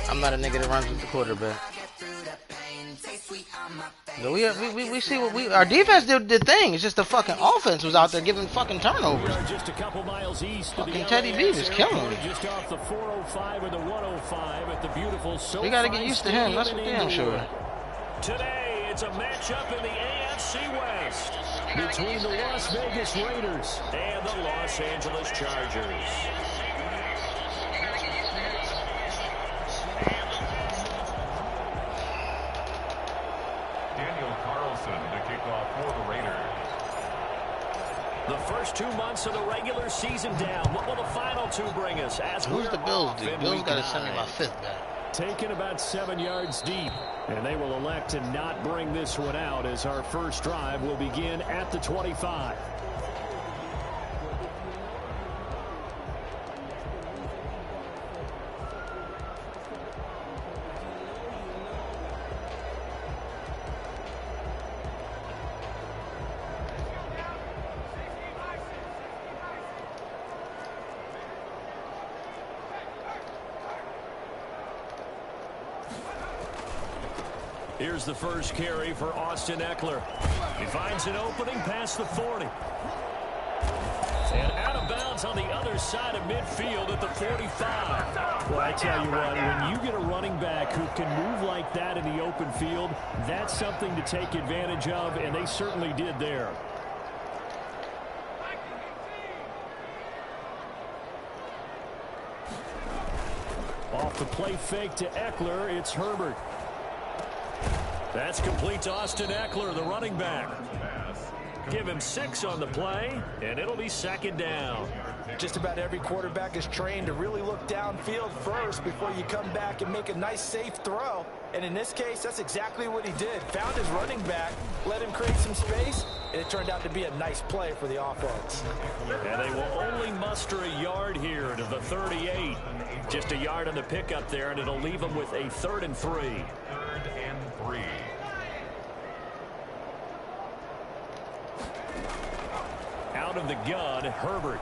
I'm not a nigga that runs with the quarterback. No, we see what our defense did the thing. It's just the fucking offense was out there giving fucking turnovers. We are just a couple miles east of the fucking Teddy B was killing me. Just off the 405 or the 105 at the beautiful we gotta get used to him. That's for damn sure. Today it's a matchup in the AFC West between the Las Vegas Raiders and the Los Angeles Chargers. The first 2 months of the regular season down. What will the final two bring us? As who's the Bills do? Bills got to send me my fifth back. Taken about 7 yards deep. And they will elect to not bring this one out as our first drive will begin at the 25. Here's the first carry for Austin Eckler. He finds an opening past the 40. And out of bounds on the other side of midfield at the 45. Well, I tell you what, when you get a running back who can move like that in the open field, that's something to take advantage of, and they certainly did there. Off the play fake to Eckler, it's Herbert. That's complete to Austin Eckler, the running back. Give him 6 on the play, and it'll be second down. Just about every quarterback is trained to really look downfield first before you come back and make a nice, safe throw. And in this case, that's exactly what he did. Found his running back, let him create some space, and it turned out to be a nice play for the offense. And they will only muster a yard here to the 38. Just a yard on the pickup there, and it'll leave them with a 3rd and 3. 3rd and 3. Out of the gun, Herbert.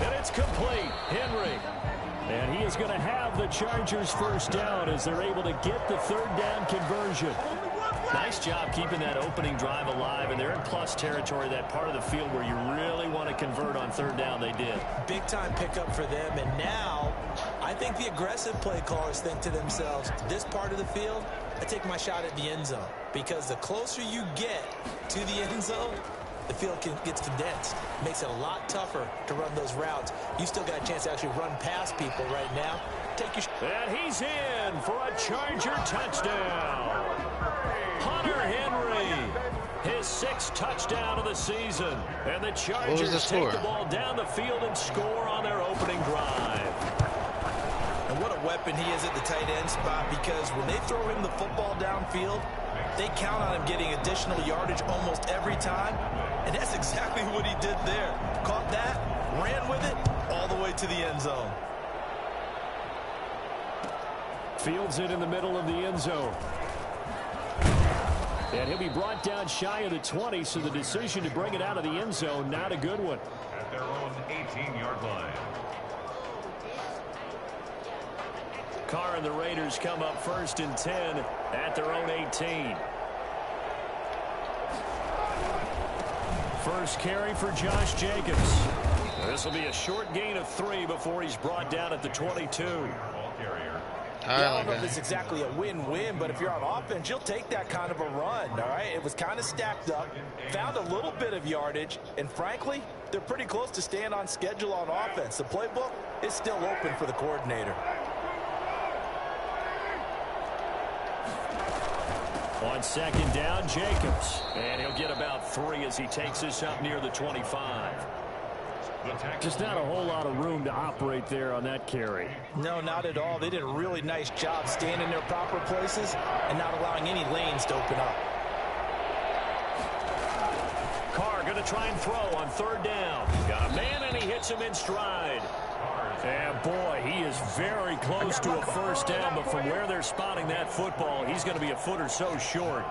And it's complete. Henry. And he is going to have the Chargers first down as they're able to get the 3rd down conversion. Nice job keeping that opening drive alive, and they're in plus territory, that part of the field where you really want to convert on 3rd down. They did. Big time pickup for them, and now I think the aggressive play callers think to themselves, this part of the field, I take my shot at the end zone, because the closer you get to the end zone, the field gets condensed. Makes it a lot tougher to run those routes. You still got a chance to actually run past people right now. Take your and he's in for a Charger touchdown. Hunter Henry, his 6th touchdown of the season. And the Chargers take the ball down the field and score on their opening drive. And what a weapon he is at the tight end spot, because when they throw him the football downfield, they count on him getting additional yardage almost every time. And that's exactly what he did there. Caught that, ran with it, all the way to the end zone. Fields it in the middle of the end zone. And he'll be brought down shy of the 20, so the decision to bring it out of the end zone, not a good one. At their own 18-yard line. Carr and the Raiders come up 1st and 10 at their own 18. First carry for Josh Jacobs. This will be a short gain of 3 before he's brought down at the 22. I don't know if it's exactly a win-win, but if you're on offense, you'll take that kind of a run, all right? It was kind of stacked up, found a little bit of yardage, and frankly, they're pretty close to staying on schedule on offense. The playbook is still open for the coordinator. On 2nd down, Jacobs. And he'll get about 3 as he takes this up near the 25. Just not a whole lot of room to operate there on that carry. No, not at all. They did a really nice job staying in their proper places and not allowing any lanes to open up. Carr going to try and throw on 3rd down. Got a man, and he hits him in stride. And boy, he is very close to a first down, but from where they're spotting that football, he's going to be a foot or so short.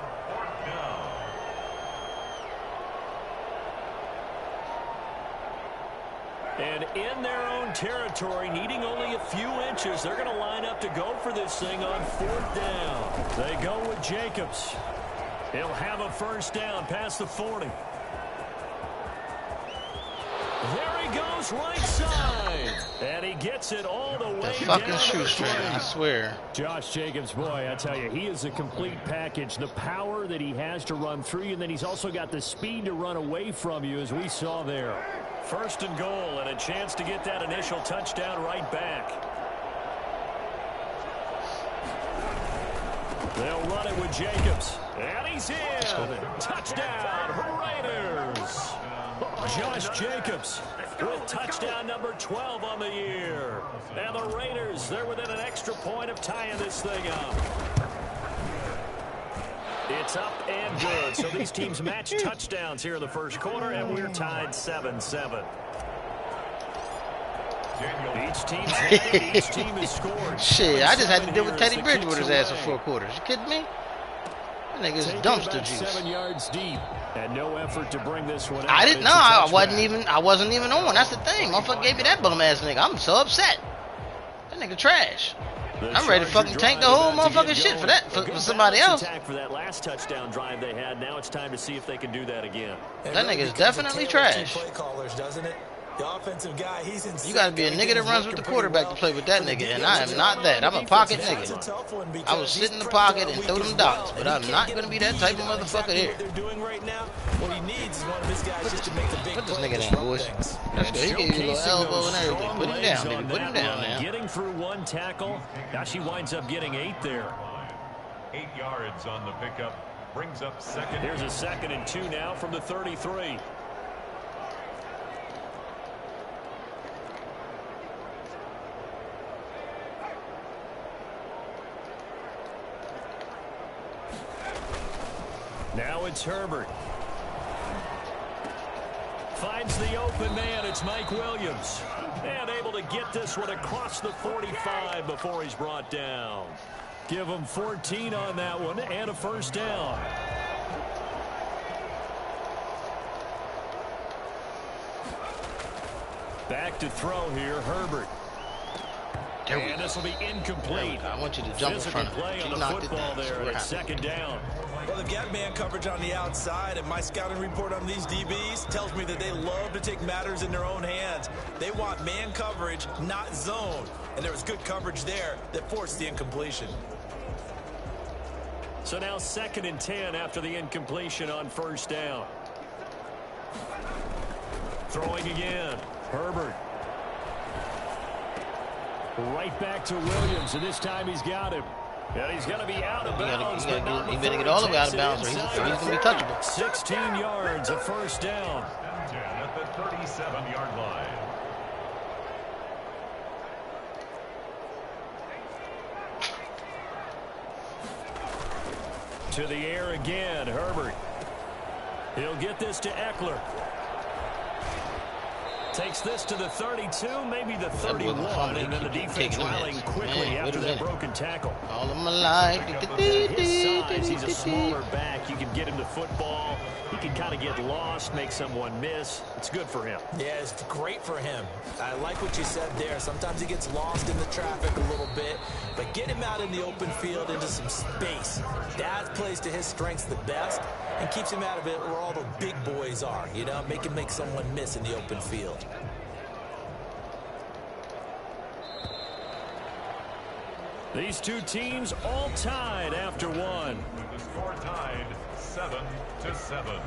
And in their own territory, needing only a few inches, they're going to line up to go for this thing on 4th down. They go with Jacobs. He'll have a first down past the 40. There he goes, right side. And he gets it all the way The fucking down shoestring, I swear. Josh Jacobs, boy, I tell you, he is a complete package. The power that he has to run through you, and then he's also got the speed to run away from you, as we saw there. 1st and goal, and a chance to get that initial touchdown right back. They'll run it with Jacobs. And he's in. Touchdown, Raiders. Josh Jacobs with touchdown number 12 on the year. And the Raiders, they're within an extra point of tying this thing up. It's up and good. So these teams match touchdowns here in the first quarter, and we're tied 7-7. Each team's had it. Each team has scored. Shit, I just had to deal with Teddy Bridgewater's ass for 4 quarters. You kidding me? That nigga's dumpster juice. 7 yards deep, and no effort to bring this one out. I didn't know. I wasn't even on. That's the thing. Motherfucker gave me that bum ass nigga. I'm so upset. That nigga trash. I'm ready to fucking tank the whole motherfucking shit for that, for somebody else. For that last touchdown drive they had, now it's time to see if they can do that again. That nigga is definitely trash. Play callers, doesn't it? The offensive guy, he's in. You gotta be a nigga that runs with the quarterback to play with that nigga, and I am not that. I'm a pocket nigga. I will sit in the pocket and throw them dots, but I'm not gonna be that type of motherfucker here. Put this nigga down, boys. That's good. He gave you a little elbow and everything. Put him down, baby. Put him down now. Getting through 1 tackle. Now she winds up getting 8 there. 8 yards on the pickup. Brings up 2nd. Here's a 2nd and 2 now from the 33. Now it's Herbert. Finds the open man. It's Mike Williams. And able to get this one across the 45 before he's brought down. Give him 14 on that one and a first down. Back to throw here, Herbert. And this will be incomplete. I want you to jump in front of him. Play on He the knocked it football down. there, and it's 2nd down. Well, they've got man coverage on the outside, and my scouting report on these DBs tells me that they love to take matters in their own hands. They want man coverage, not zone. And there was good coverage there that forced the incompletion. So now 2nd and 10 after the incompletion on first down. Throwing again. Herbert. Right back to Williams, and this time he's got him. And he's going to be out of bounds. He better get all the way out of bounds, or he's going to be touchable. 16 yards, a first down. 10 at the 37-yard line. To the air again, Herbert. He'll get this to Eckler. Takes this to the 32, maybe the 31, and then the defense rallying quickly after that broken tackle. All of my life. His size, he's a smaller back. You can get him to football. He can kind of get lost, make someone miss. It's good for him. Yeah, it's great for him. I like what you said there. Sometimes he gets lost in the traffic a little bit, but get him out in the open field into some space. That plays to his strengths the best and keeps him out of it where all the big boys are, you know, make him make someone miss in the open field. These two teams all tied after one. The score tied 7-7.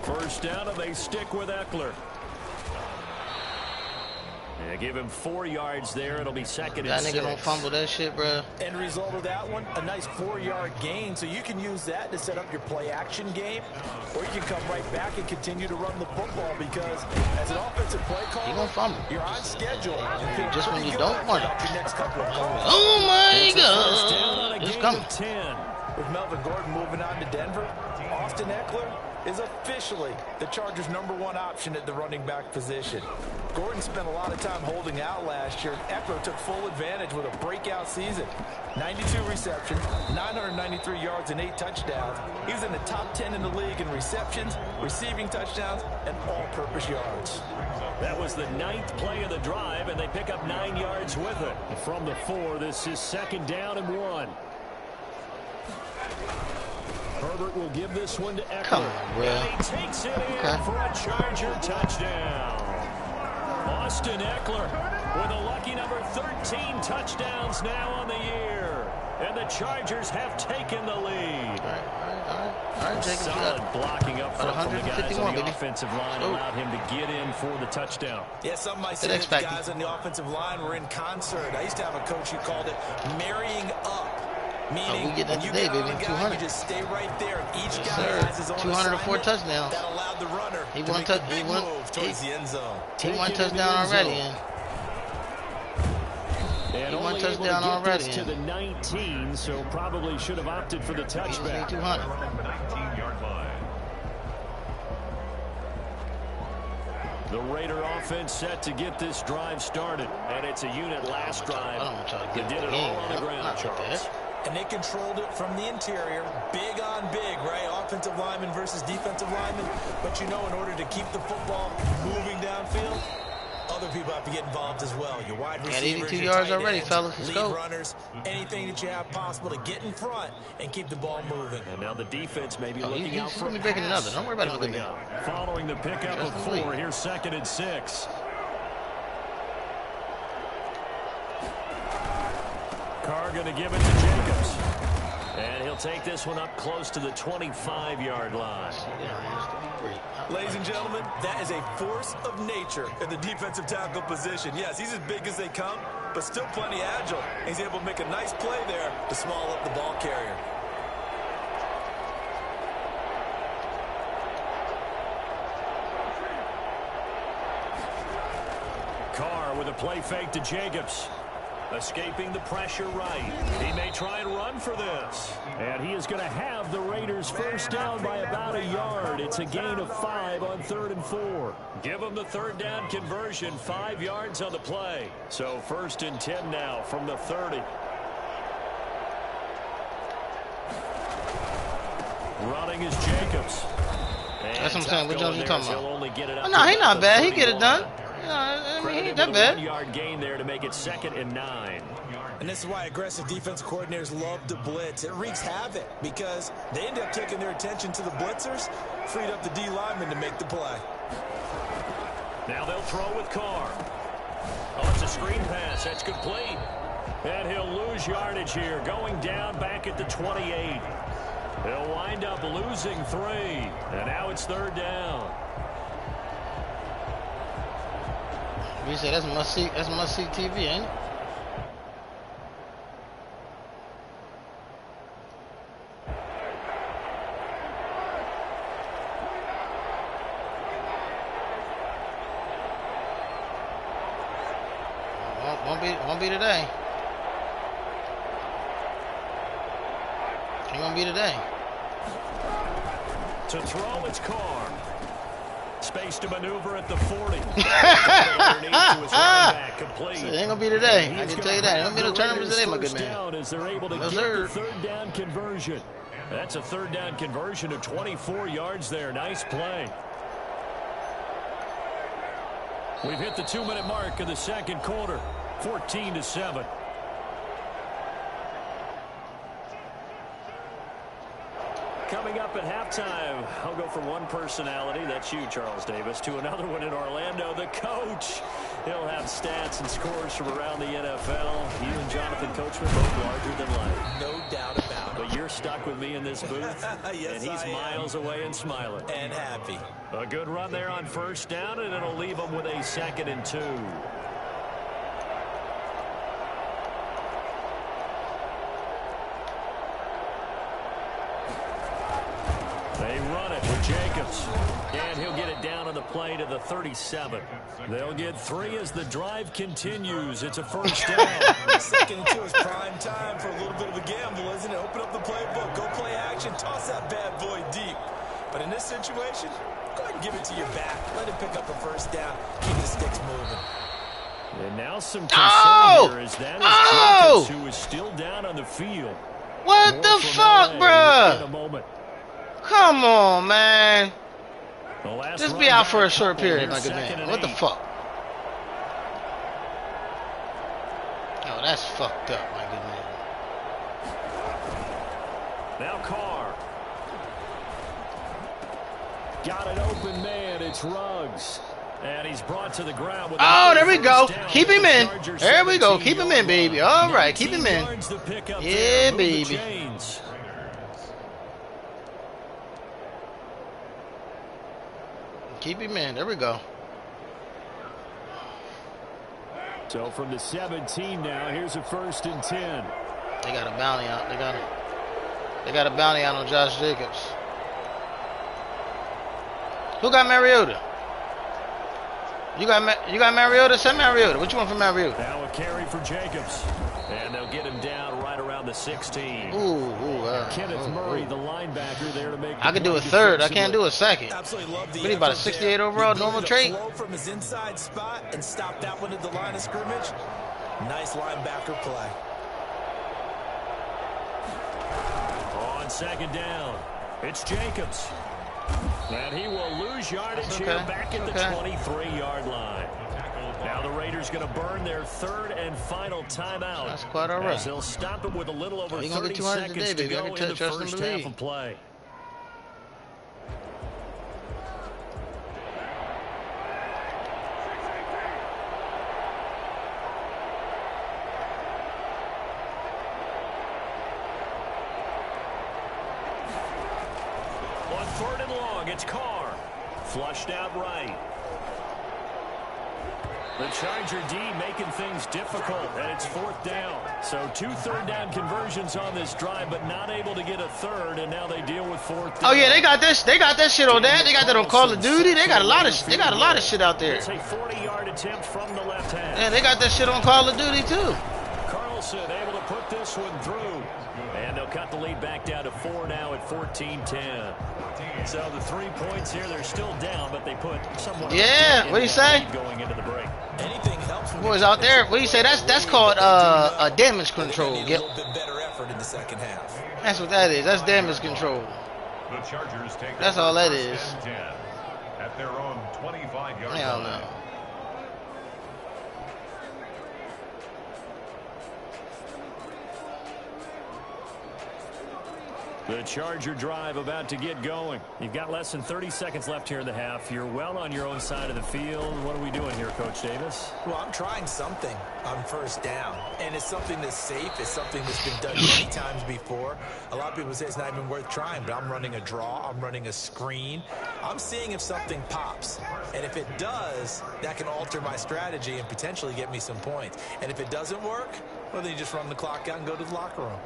First down, and they stick with Eckler. Yeah, give him 4 yards there. It'll be 2nd and 6. That nigga don't fumble that shit, bro. End result of that one, a nice 4-yard gain. So you can use that to set up your play action game, or you can come right back and continue to run the football because as an offensive play caller, He gonna fumble. you're on schedule. Just when you don't want it. Your next couple of calls. Oh my First down on God. a It's gain coming. of 10. With Melvin Gordon moving on to Denver, Austin Eckler is officially the Chargers' #1 option at the running back position. Gordon spent a lot of time holding out last year. Eckler took full advantage with a breakout season. 92 receptions, 993 yards, and 8 touchdowns. He was in the top 10 in the league in receptions, receiving touchdowns, and all-purpose yards. That was the 9th play of the drive, and they pick up 9 yards with it. From the 4, this is 2nd down and 1. Herbert will give this one to Eckler. Come on, Will. And he takes it in for a Charger touchdown. Austin Eckler with a lucky number 13 touchdowns now on the year. And the Chargers have taken the lead. All right, Jacob. Solid blocking up front from the guys on the baby. offensive line allowed him to get in for the touchdown. Yeah, some might say that the guys on the offensive line were in concert. I used to have a coach who called it marrying up. Meaning, we get that today, baby. 200. You just stay right there. Each Yes, guy sir. has his own 204 touchdowns. That allowed the runner He to won make the big move towards the end zone. He won touchdown already. And He won only touchdown able to get already. this to the 19, so probably should have opted for the He just need touchback. 200. 19-yard line. The Raider offense set to get this drive started, and it's a unit last drive. I don't want y'all to They get did the it all game, on the man. ground, Not like Charles. that. And they controlled it from the interior. Big on big, right? Offensive lineman versus defensive lineman. But you know, in order to keep the football moving downfield, other people have to get involved as well. Your wide Got receivers, 82 your yards tight already, ends, fellas. Let's lead go. runners, anything that you have possible to get in front and keep the ball moving. And now the defense may be looking he's out for gonna be breaking pass another. Don't worry about it, coming good man. up. Following the pickup of Just 4, wait. here's 2nd and 6. Carr going to give it to Jacobs. And he'll take this one up close to the 25-yard line. Ladies and gentlemen, that is a force of nature in the defensive tackle position. Yes, he's as big as they come, but still plenty agile. He's able to make a nice play there to small up the ball carrier. Carr with a play fake to Jacobs. Escaping the pressure right. He may try and run for this. And he is going to have the Raiders first down by about a yard. It's a gain of 5 on 3rd and 4. Give them the 3rd down conversion. 5 yards on the play. So 1st and 10 now from the 30. Running is Jacobs. And That's what I'm saying. What Jones you talking about? he'll only get it up Oh, no, to he not the bad. He get it 31. done. I mean, he ain't that With a bad. 1-yard gain there to make it 2nd and 9. And this is why aggressive defense coordinators love to blitz. It wreaks havoc because they end up taking their attention to the blitzers, freed up the D lineman to make the play. Now they'll throw with Carr. Oh, it's a screen pass. That's complete. And he'll lose yardage here, going down back at the 28. He'll wind up losing 3. And now it's 3rd down. You say that's must see. That's must see TV, ain't it? Won't be today. Ain't gonna be today. To throw, it's Carr. Space to maneuver at the 40. So it ain't gonna be today. I can tell you that. It ain't gonna be no tournaments today, my good man. As they're able to No, get sir. the 3rd down conversion. That's a 3rd down conversion of 24 yards there. Nice play. We've hit the 2-minute mark of the 2nd quarter. 14-7. Coming up at halftime, I'll go from one personality, that's you, Charles Davis, to another one in Orlando, the coach. He'll have stats and scores from around the NFL. You and Jonathan Coachman both larger than life. No doubt about it. But you're stuck with me in this booth, Yes, and he's I am. miles away and smiling. And happy. A good run there on 1st down, and it'll leave them with a 2nd and 2. They run it with Jacobs. And he'll get it down on the play to the 37. They'll get 3 as the drive continues. It's a 1st down. 2nd and 2 is prime time for a little bit of a gamble, isn't it? Open up the playbook. Go play action. Toss that bad boy deep. But in this situation, Go ahead and give it to your back. Let him pick up a first down. Keep the sticks moving. And now some concern here is that is Jacobs, who is still down on the field. What the fuck, bruh? Come on, man. Just be out for a short period, my good man. What the fuck? Oh, that's fucked up, my good man. Now Carr. Got an open man. It's Ruggs. And he's brought to the ground. With there we go. Keep him in. There we go. Keep him in, baby. All right, keep him in. Yeah, baby. Keep him in. There we go. So from the 17 now, here's a 1st and 10. They got a bounty out. They got a bounty out on Josh Jacobs. Who got Mariota? You got Mariota? Send Mariota. What you want from Mariota? Now a carry for Jacobs. And they'll get him down right around the 16. Kenneth Murray, the linebacker, there to make. I could do a third. I can't do a second. Absolutely love the. What about a 68 overall normal trait? From his inside spot and stop that one at the line of scrimmage. Nice linebacker play. On 2nd down, it's Jacobs. And he will lose yardage here back at the 23-yard line. Now the Raiders going to burn their 3rd and final timeout. That's quite all right. They'll stop it with a little over 30 seconds to go in the first half of play. On 3rd and long, it's Carr. Flushed out right. The Charger D making things difficult, and it's 4th down. So 2 third-down conversions on this drive, but not able to get a third, and now they deal with 4th down. Oh yeah, they got this. They got that shit on that. They got that on Call of Duty. They got a lot of. They got a lot of shit out there. It's a 40-yard attempt from the left hand. Yeah, they got that shit on Call of Duty too. Carlson able to put this one through, and they'll cut the lead back down to 4 now at 14-10. So the 3 points here, they're still down, but they put someone. Yeah, what do you say? Going into the break. Anything helps. Boys out there, what do you say? That's called a damage control. A little bit better effort in the second half. That's what that is. That's damage control. The Chargers take. That's all that is. At their own 25-yard Hell line. no. The Charger drive about to get going. You've got less than 30 seconds left here in the half. You're well on your own side of the field. What are we doing here, Coach Davis? Well, I'm trying something on 1st down, and it's something that's safe. It's something that's been done many times before. A lot of people say it's not even worth trying, but I'm running a draw. I'm running a screen. I'm seeing if something pops, and if it does, that can alter my strategy and potentially get me some points. And if it doesn't work, well, then you just run the clock out and go to the locker room.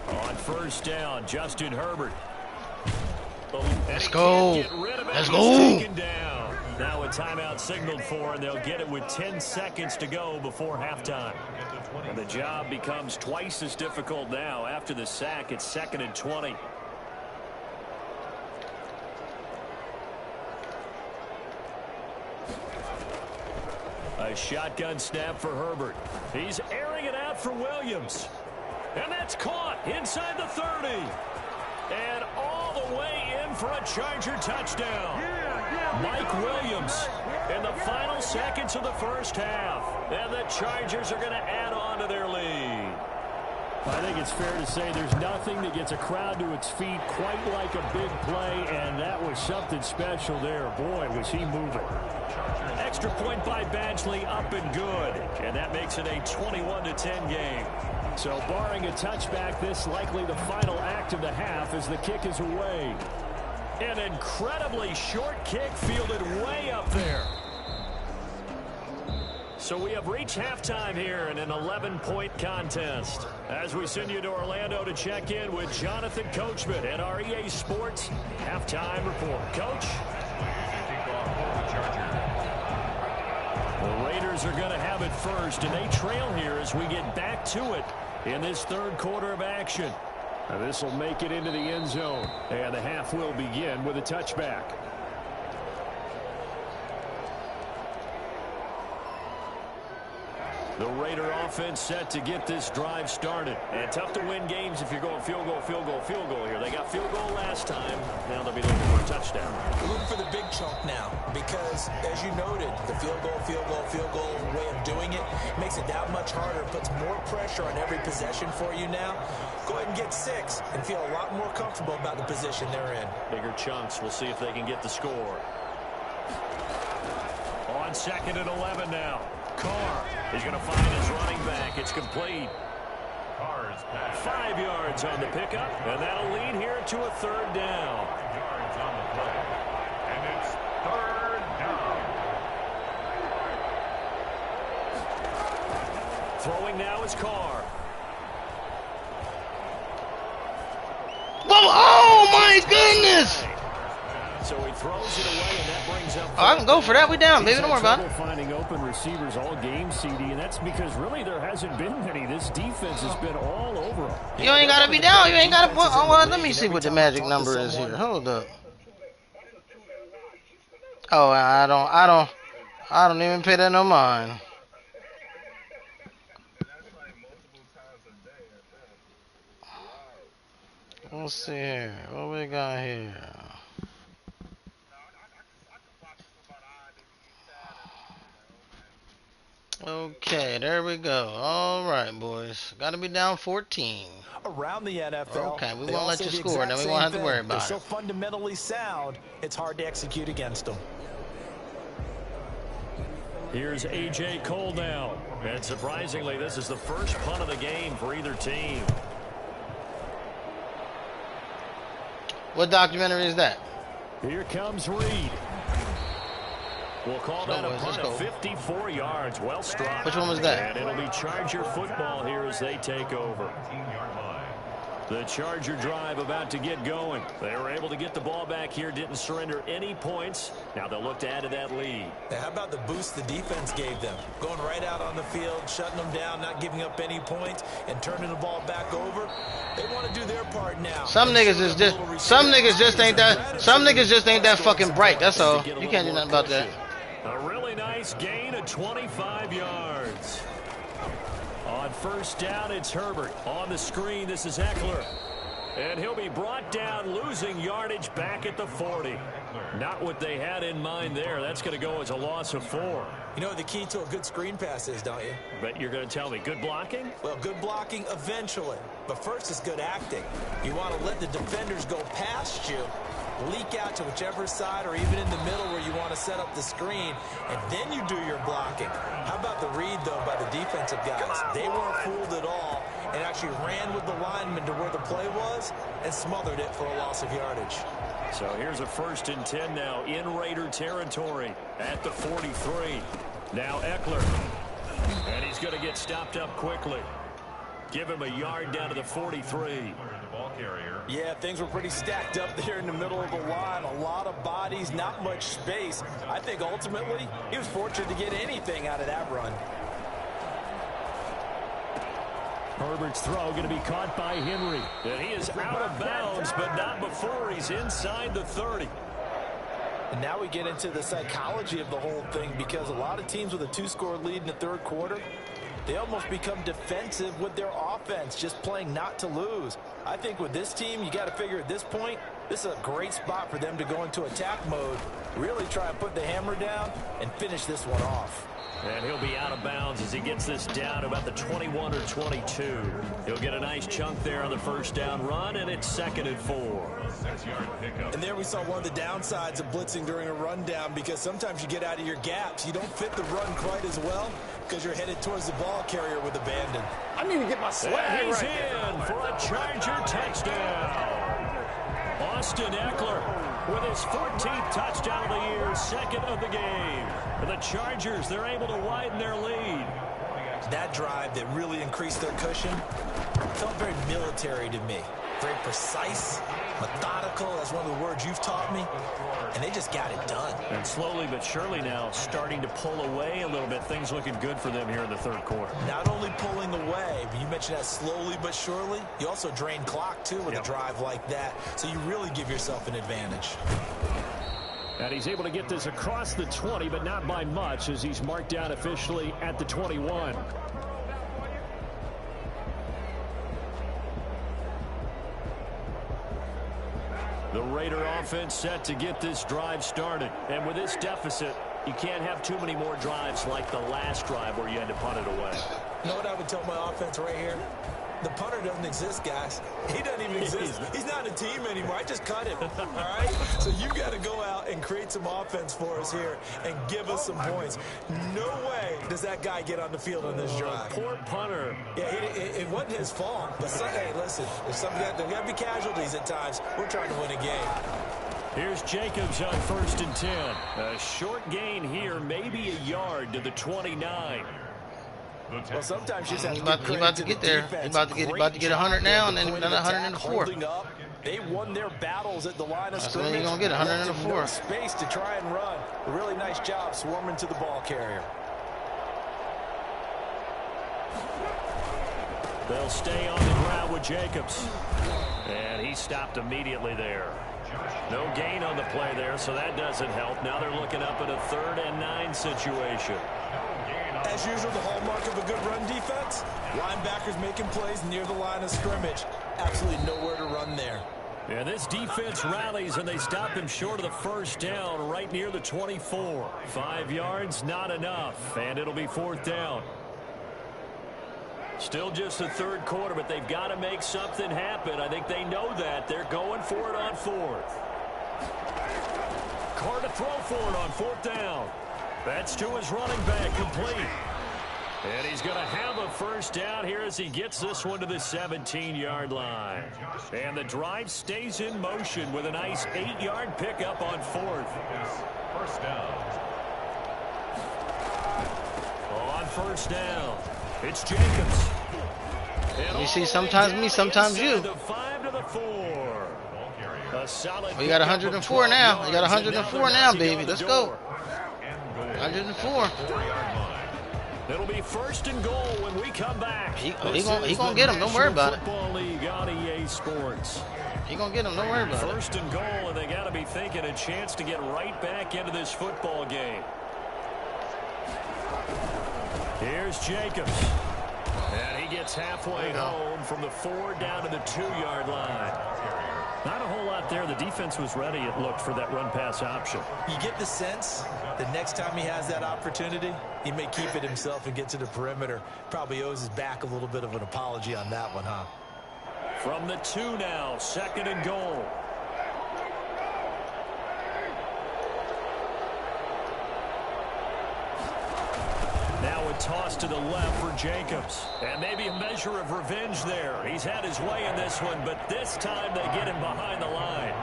On 1st down, Justin Herbert. Let's go. Let's go. Now a timeout signaled for, and they'll get it with 10 seconds to go before halftime. And the job becomes twice as difficult now. After the sack, it's 2nd and 20. A shotgun snap for Herbert. He's airing it out for Williams. And that's caught inside the 30. And all the way in for a Charger touchdown. Mike Williams in the final seconds of the first half. And the Chargers are going to add on to their lead. I think it's fair to say there's nothing that gets a crowd to its feet quite like a big play, and that was something special there. Boy, was he moving. Extra point by Badgley, up and good. And that makes it a 21-10 game. So barring a touchback, this likely the final act of the half as the kick is away. An incredibly short kick fielded way up there. So we have reached halftime here in an 11-point contest. As we send you to Orlando to check in with Jonathan Coachman at our EA Sports Halftime Report. Coach? The Raiders are going to have it first, and they trail here as we get back to it in this third quarter of action. And this will make it into the end zone. And the half will begin with a touchback. The Raider offense set to get this drive started. And tough to win games if you're going field goal, field goal, field goal here. They got field goal last time. Now they'll be looking for a touchdown. We're looking for the big chunk now because, as you noted, the field goal way of doing it makes it that much harder. It puts more pressure on every possession for you now. Go ahead and get 6 and feel a lot more comfortable about the position they're in. Bigger chunks. We'll see if they can get the score. On 2nd and 11 now. Carr is going to find his running back. It's complete. 5 yards on the pickup, and that'll lead here to a 3rd down. 5 yards on the play, and it's 3rd down. Throwing now is Carr. Oh my goodness! So he throws it away, and that brings up. Oh, I can go for that. We down, baby. Don't worry about it. Finding open receivers all game, CD, and that's because really there hasn't been many. This defense has been all over them. You ain't gotta be down. You ain't gotta. Oh, well, let me see what the magic number is here. Hold up. Oh, I don't even pay that no mind. Let's see here. What we got here? Okay, there we go. All right, boys. Got to be down 14. Around the NFL, okay, we won't let you score. Then we won't have to worry about it. They're so fundamentally sound, it's hard to execute against them. Here's A.J. Cole now. And surprisingly, this is the first punt of the game for either team. What documentary is that? Here comes Reed. We'll call that a punt of 54 yards. Well struck. Which one was that? And it'll be Charger football here as they take over. The Charger drive about to get going. They were able to get the ball back here, didn't surrender any points. Now they'll look to add to that lead. Now, how about the boost the defense gave them? Going right out on the field, shutting them down, not giving up any points, and turning the ball back over. They want to do their part now. Some niggas just ain't that fucking bright. That's all. You can't do nothing about that. A really nice gain of 25 yards. On 1st down, it's Herbert. On the screen, this is Eckler. And he'll be brought down, losing yardage back at the 40. Not what they had in mind there. That's going to go as a loss of 4. You know what the key to a good screen pass is, don't you? But you're going to tell me, good blocking? Well, good blocking eventually. But first is good acting. You want to let the defenders go past you, leak out to whichever side or even in the middle where you want to set up the screen, and then you do your blocking. How about the read, though, by the defensive guys? They weren't fooled at all and actually ran with the lineman to where the play was and smothered it for a loss of yardage. So here's a 1st and 10 now in Raider territory at the 43. Now Eckler. And he's going to get stopped up quickly. Give him a yard down to the 43. Yeah, things were pretty stacked up there in the middle of the line. A lot of bodies, not much space. I think ultimately he was fortunate to get anything out of that run. Herbert's throw going to be caught by Henry. And he is out of bounds, but not before he's inside the 30. And now we get into the psychology of the whole thing, because a lot of teams with a 2-score lead in the 3rd quarter, they almost become defensive with their offense, just playing not to lose. I think with this team, you got to figure at this point, this is a great spot for them to go into attack mode, really try and put the hammer down and finish this one off. And he'll be out of bounds as he gets this down about the 21 or 22. He'll get a nice chunk there on the 1st down run, and it's 2nd and 4. 6-yard pickup. And there we saw one of the downsides of blitzing during a rundown, because sometimes you get out of your gaps. You don't fit the run quite as well because you're headed towards the ball carrier with abandon. I need to get my sweat He's right in for a Charger touchdown. Austin Eckler with his 14th touchdown of the year, 2nd of the game. For the Chargers, they're able to widen their lead. That drive that really increased their cushion felt very military to me. very precise, methodical. That's one of the words you've taught me. And they just got it done. And slowly but surely now starting to pull away a little bit. Things looking good for them here in the third quarter. Not only pulling away, but you mentioned that slowly but surely. You also drain clock, too, with a drive like that. So you really give yourself an advantage. And he's able to get this across the 20, but not by much, as he's marked down officially at the 21. The Raider offense set to get this drive started. And with this deficit, you can't have too many more drives like the last drive where you had to punt it away. You know what I would tell my offense right here? The punter doesn't exist, guys. He doesn't even exist. He's not a team anymore. I just cut him, all right? So you got to go out and create some offense for us here and give us some points. No way does that guy get on the field on this drive. Poor punter. Yeah, it wasn't his fault. But, hey, listen, there's got to be casualties at times. We're trying to win a game. Here's Jacobs on 1st and 10. A short gain here, maybe a yard to the 29. Well, sometimes you just have He's about to get there. He's about to get 100 now, and then another 104. They won their battles at the line of scrimmage. That's when you're going to get 104. Space to try and run. A really nice job swarming to the ball carrier. They'll stay on the ground with Jacobs. And he stopped immediately there. No gain on the play there, so that doesn't help. Now they're looking up at a 3rd and 9 situation. As usual, the hallmark of a good run defense, linebackers making plays near the line of scrimmage. Absolutely nowhere to run there. Yeah, this defense rallies, and they stop him short of the first down right near the 24. 5 yards, not enough, and it'll be 4th down. Still just the third quarter, but they've got to make something happen. I think they know that. They're going for it on 4th. Carr to throw for it on 4th down. That's to his running back, complete. And he's going to have a first down here as he gets this one to the 17-yard line. And the drive stays in motion with a nice 8-yard pickup on 4th. First down. On 1st down, it's Jacobs. You see, sometimes me, sometimes you. The 5 to the 4. A solid. We got 104 now. We got 104 now, baby. Let's go. 104. It'll be 1st and goal when we come back. He gonna get him. Don't worry about it. Football League on EA Sports. He gonna get him. Don't worry about it. 1st and goal, and they got to be thinking a chance to get right back into this football game. Here's Jacobs. And he gets halfway home from the 4 down to the 2-yard line. Not a whole lot there. The defense was ready, it looked, for that run-pass option. You get the sense that next time he has that opportunity, he may keep it himself and get to the perimeter. Probably owes his back a little bit of an apology on that one, huh? From the 2 now, 2nd and goal. Now a toss to the left for Jacobs. And maybe a measure of revenge there. He's had his way in this one, but this time they get him behind the line.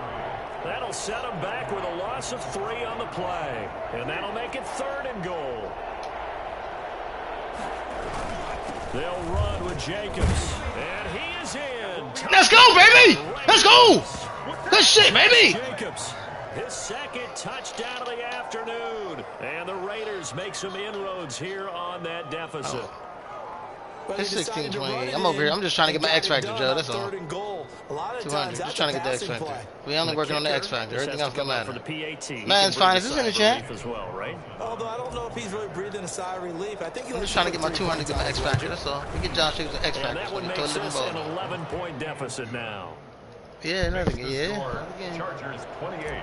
That'll set him back with a loss of 3 on the play. And that'll make it 3rd and goal. They'll run with Jacobs. And he is in. Let's go, baby! Let's go! Good shit, baby! Jacobs. His 2nd touchdown of the afternoon. And the Raiders make some inroads here on that deficit. It's 16-28. I'm over here. I'm just trying to get my X Factor, Joe. That's all. 200. Just trying to get the X Factor. We only working on the X Factor. Everything else don't matter. Maddens Man's fine. Is this in the chat? as well, right? Although I don't know if he's really breathing a sigh of relief. I think I'm just trying to get my 200 to get my X Factor. That's all. We get Josh Jacobs an X And Factor. that So one we makes totally us an ball. 11-point deficit now. Yeah, another game. Score, Yeah. Chargers 28,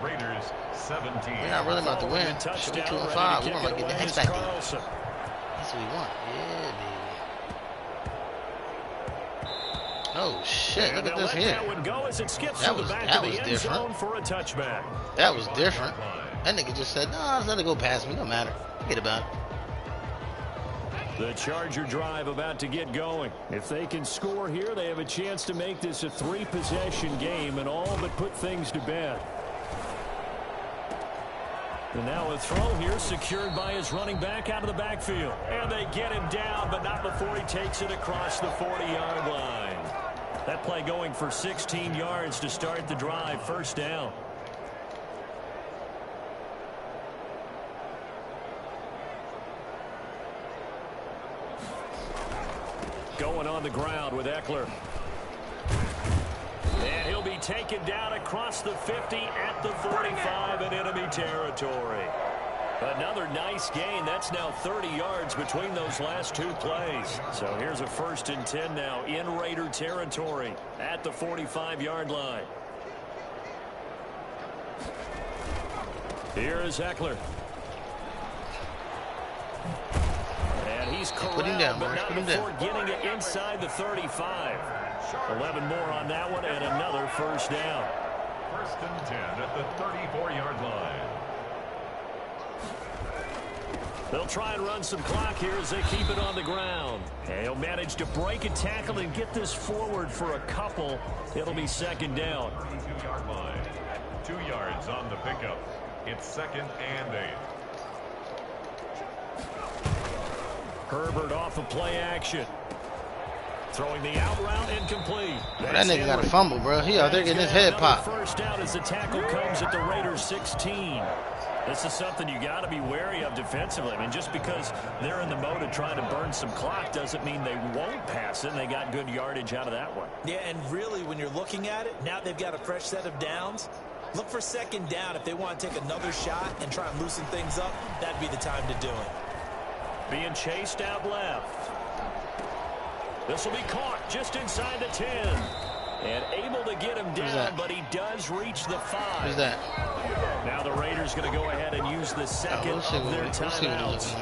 Raiders 17. We're not really about to win. Should be 2 and 5. We want to get the X Factor. That's what we want. Yeah, baby. Oh shit! Look at this here. That was different. For a touchback. That was different. That nigga just said, "No, let it go past me. No matter. Forget about it." The Charger drive about to get going. If they can score here, they have a chance to make this a 3-possession game and all but put things to bed. And now a throw here secured by his running back out of the backfield. And they get him down, but not before he takes it across the 40-yard line. That play going for 16 yards to start the drive. First down. Going on the ground with Eckler. And he'll be taken down across the 50 at the 45 in enemy territory. Another nice gain. That's now 30 yards between those last two plays. So here's a 1st and 10 now in Raider territory at the 45-yard line. Here is Eckler. And he's corralled, put him down, but Mark. not Put him before down. getting it inside the 35. 11 more on that one and another first down. 1st and 10 at the 34-yard line. They'll try and run some clock here as they keep it on the ground. And he'll manage to break a tackle and get this forward for a couple. It'll be 2nd down. 32-yard line. 2 yards on the pickup. It's 2nd and 8. Herbert off of play action. Throwing the out route incomplete. That nigga got a fumble, bro. He out there getting his head popped. First down as the tackle comes at the Raiders 16. This is something you got to be wary of defensively. I mean, just because they're in the mode of trying to burn some clock doesn't mean they won't pass it. And they got good yardage out of that one. Yeah, and really, when you're looking at it, now they've got a fresh set of downs. Look for 2nd down. If they want to take another shot and try and loosen things up, that'd be the time to do it. Being chased out left. This will be caught just inside the 10. And able to get him down, but he does reach the 5. Who's that? Now the Raiders going to go ahead and use the second of their timeouts.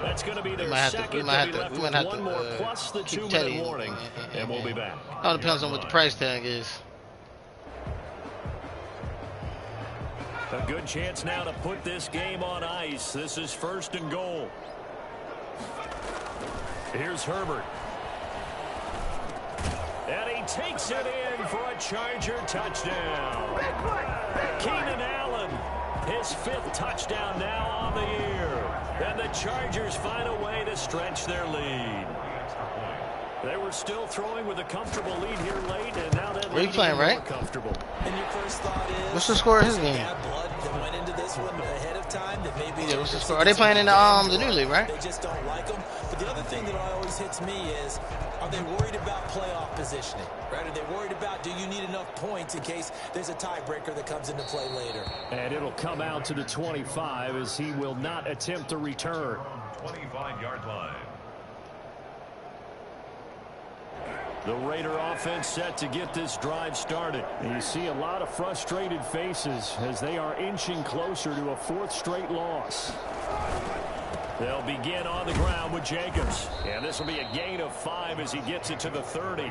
That's going to be their second. We might have to one more plus the 2-minute warning, and we'll be back. All depends on what the price tag is. A good chance now to put this game on ice. This is 1st and goal. Here's Herbert. And he takes it in for a Charger touchdown. Keenan Allen, his 5th touchdown now on the year. And the Chargers find a way to stretch their lead. They were still throwing with a comfortable lead here late, and now that lead playing, right? Comfortable. And your first thought is, what's the score of his game? bad blood that went into this one ahead of time that maybe Yeah, what's the score? Are they playing in the new league, right? They just don't like them. But the other thing that always hits me is, are they worried about playoff positioning? Right? Are they worried about, do you need enough points in case there's a tiebreaker that comes into play later? And it'll come out to the 25 as he will not attempt to return. 25-yard line. The Raider offense set to get this drive started. And you see a lot of frustrated faces as they are inching closer to a 4th straight loss. They'll begin on the ground with Jacobs. And this will be a gain of 5 as he gets it to the 30.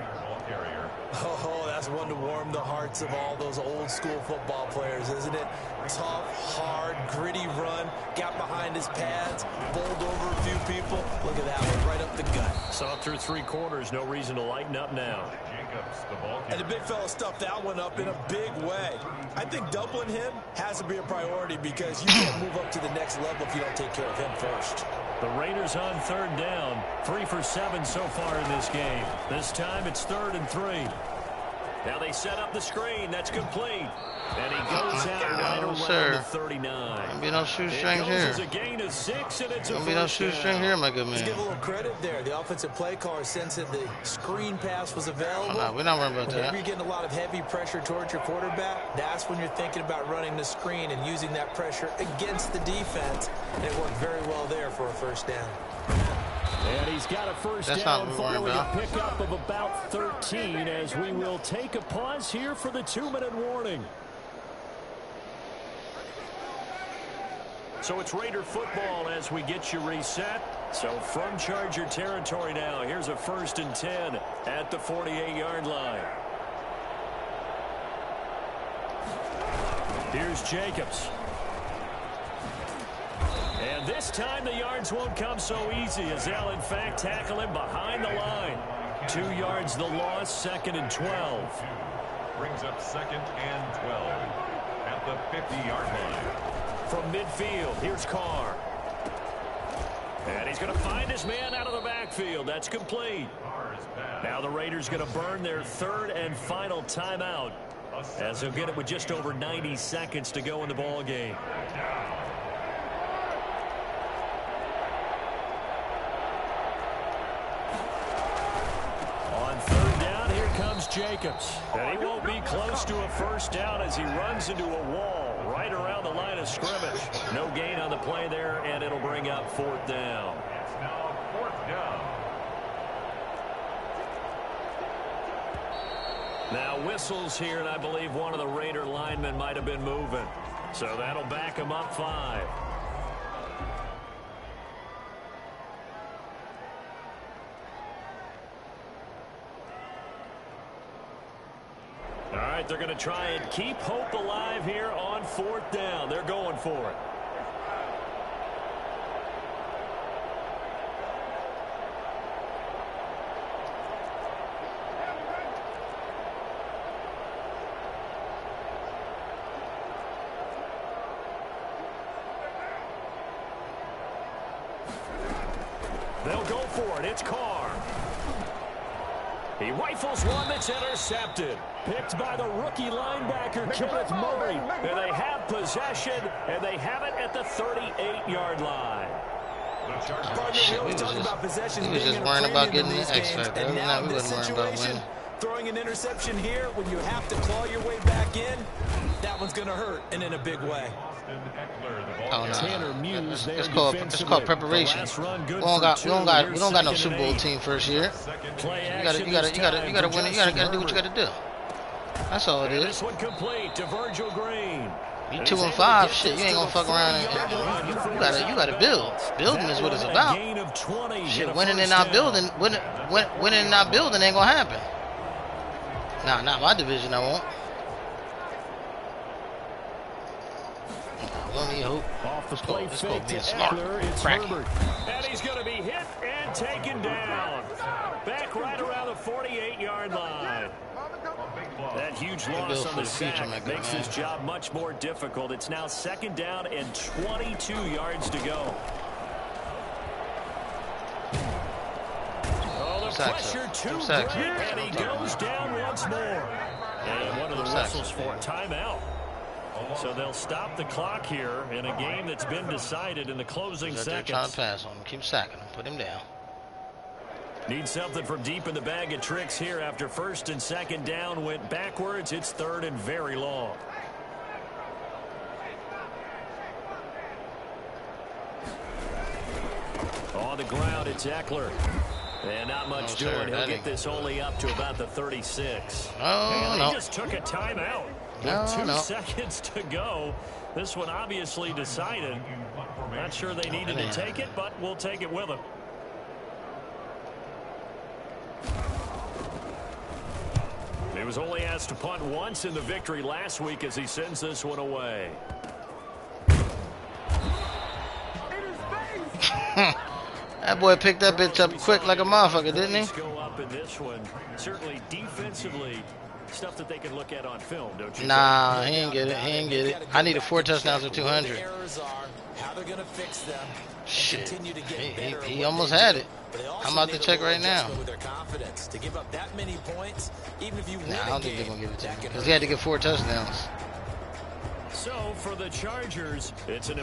Oh, that's one to warm the hearts of all those old school football players, isn't it? Tough, hard, gritty run, got behind his pads, bowled over a few people. Look at that one, right up the gut. Saw through 3 quarters, no reason to lighten up now. And the big fella stuffed that one up in a big way. I think doubling him has to be a priority because you can't move up to the next level if you don't take care of him first. The Raiders on 3rd down. 3 for 7 so far in this game. This time it's 3rd and 3. Now they set up the screen. That's complete. And he goes out right around the 39. Don't be no shoestring here. It's a gain of 6, and it's Don't be no shoestring here, my good man. Let's give a little credit there. The offensive play caller sensed that the screen pass was available. No, we're not worried about Whenever that. you're getting a lot of heavy pressure towards your quarterback, that's when you're thinking about running the screen and using that pressure against the defense. And it worked very well there for a 1st down. And he's got a first down following a pickup of about 13 as we will take a pause here for the 2-minute warning. So it's Raider football as we get you reset. So from Charger territory now, here's a 1st and 10 at the 48-yard line. Here's Jacobs. And this time the yards won't come so easy as they'll in fact tackle him behind the line. 2 yards the loss, 2nd and 12. Brings up 2nd and 12 at the 50-yard line. From midfield, here's Carr. And he's going to find his man out of the backfield. That's complete. Now the Raiders going to burn their third and final timeout, as they'll get it with just over 90 seconds to go in the ball game. On third down, here comes Jacobs. And he won't be close to a first down as he runs into a wall right around the line of scrimmage. No gain on the play there, and it'll bring up fourth down. It's now fourth down. Now whistles here, and I believe one of the Raider linemen might have been moving. So that'll back him up 5. All right, they're going to try and keep hope alive here on fourth down. They're going for it. They'll go for it. It's Carr. He rifles one that's intercepted. Picked by the rookie linebacker, Kenneth Murray. And they have possession, and they have it at the 38-yard line. We always talk about possession. He was just worrying about getting the X factor. And now We in this wasn't worrying about situation, winning. throwing an interception here when you have to claw your way back in, that one's going to hurt, and in a big way. Oh, no. It's called preparation. We don't got no Super Bowl team first year. You gotta win it. You gotta do what you gotta do. That's all it is. This one complete to Virgil Green. You 2-5, shit. You ain't gonna fuck around. You gotta build. Building is what it's about. Shit, winning and not building ain't gonna happen. Nah, not my division. I won't. Only hope. Let's go being smart. Cracking. And he's going to be hit and taken down. Back right around the 48-yard line. That huge loss on the sack makes his job much more difficult. It's now second down and 22 yards to go. Oh, the pressure too great, and he goes down once more. And one of the whistles for a timeout. So they'll stop the clock here in a game that's been decided in the closing seconds. Trying to pass on him. Keep sacking him. Put him down. Need something from deep in the bag of tricks here after first and second down went backwards. It's third and very long. On the ground, it's Eckler. And not much doing. He'll get this only up to about the 36. Oh, no. He just took a timeout. With 2 seconds to go. This one obviously decided. Not sure they needed to take it, but we'll take it with them. He was only asked to punt once in the victory last week as he sends this one away. That boy picked that bitch up quick like a motherfucker, didn't he? Go up in this one. Certainly defensively, stuff that they can look at on film, don't you? Nah, he ain't get it. He ain't get it. I needed 4 touchdowns for 200. Shit. He almost had it. I'm about to check right now. Nah, I don't think they're going to give it to him because he had to get 4 touchdowns. So for the Chargers, it's an